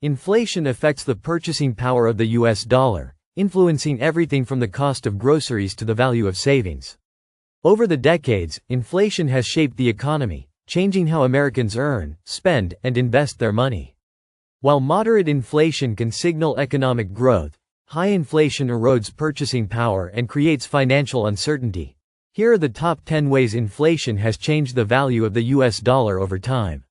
Inflation affects the purchasing power of the US dollar, influencing everything from the cost of groceries to the value of savings. Over the decades, inflation has shaped the economy, changing how Americans earn, spend, and invest their money. While moderate inflation can signal economic growth, high inflation erodes purchasing power and creates financial uncertainty. Here are the top 10 ways inflation has changed the value of the US dollar over time.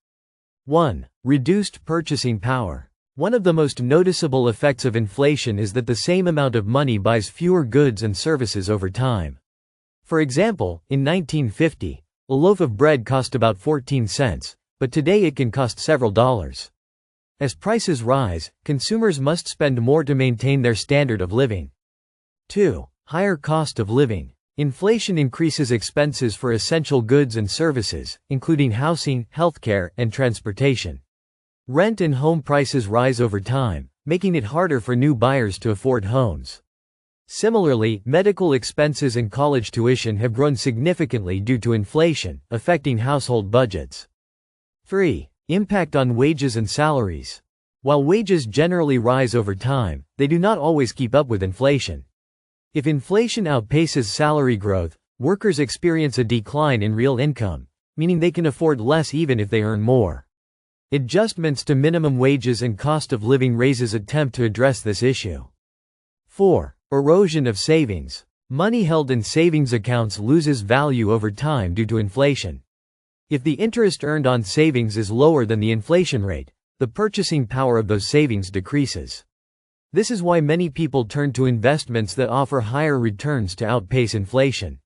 1. Reduced purchasing power. One of the most noticeable effects of inflation is that the same amount of money buys fewer goods and services over time. For example, in 1950, a loaf of bread cost about 14 cents, but today it can cost several dollars. As prices rise, consumers must spend more to maintain their standard of living. 2. Higher cost of living. Inflation increases expenses for essential goods and services, including housing, healthcare, and transportation. Rent and home prices rise over time, making it harder for new buyers to afford homes. Similarly, medical expenses and college tuition have grown significantly due to inflation, affecting household budgets. 3. Impact on wages and salaries. While wages generally rise over time, they do not always keep up with inflation. If inflation outpaces salary growth, workers experience a decline in real income, meaning they can afford less even if they earn more. Adjustments to minimum wages and cost of living raises attempt to address this issue. 4. Erosion of savings. Money held in savings accounts loses value over time due to inflation. If the interest earned on savings is lower than the inflation rate, the purchasing power of those savings decreases. This is why many people turn to investments that offer higher returns to outpace inflation.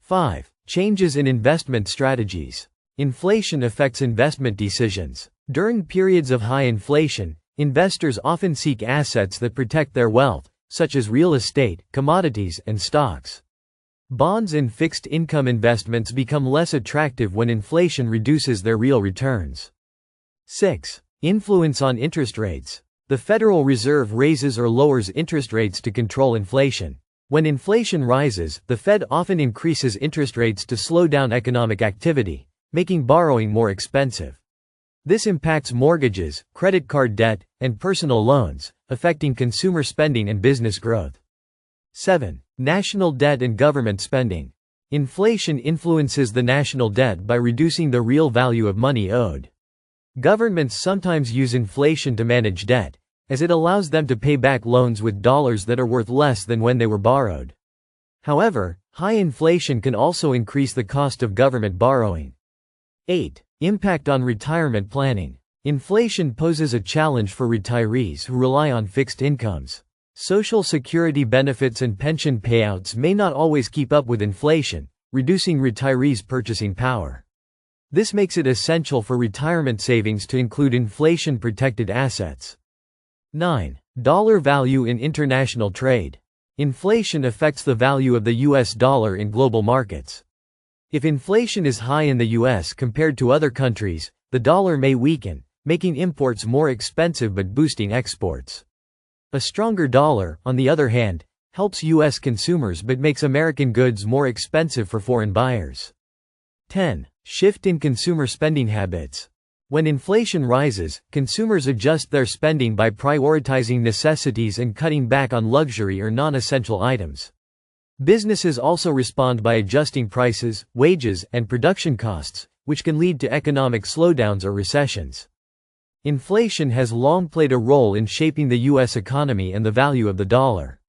5. Changes in investment strategies. Inflation affects investment decisions. During periods of high inflation, investors often seek assets that protect their wealth, such as real estate, commodities, and stocks. Bonds and fixed income investments become less attractive when inflation reduces their real returns. 6. Influence on interest rates. The Federal Reserve raises or lowers interest rates to control inflation. When inflation rises, the Fed often increases interest rates to slow down economic activity, making borrowing more expensive. This impacts mortgages, credit card debt, and personal loans, affecting consumer spending and business growth. 7. National debt and government spending. Inflation influences the national debt by reducing the real value of money owed. Governments sometimes use inflation to manage debt, as it allows them to pay back loans with dollars that are worth less than when they were borrowed. However, high inflation can also increase the cost of government borrowing. 8. Impact on retirement planning. Inflation poses a challenge for retirees who rely on fixed incomes. Social Security benefits and pension payouts may not always keep up with inflation, reducing retirees' purchasing power. This makes it essential for retirement savings to include inflation-protected assets. 9. Dollar value in international trade. Inflation affects the value of the US dollar in global markets. If inflation is high in the US compared to other countries, the dollar may weaken, making imports more expensive but boosting exports. A stronger dollar, on the other hand, helps US consumers but makes American goods more expensive for foreign buyers. 10. Shift in consumer spending habits. When inflation rises, consumers adjust their spending by prioritizing necessities and cutting back on luxury or non-essential items. Businesses also respond by adjusting prices, wages, and production costs, which can lead to economic slowdowns or recessions. Inflation has long played a role in shaping the U.S. economy and the value of the dollar.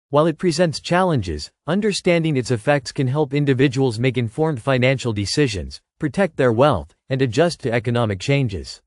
While it presents challenges, understanding its effects can help individuals make informed financial decisions, protect their wealth, and adjust to economic changes.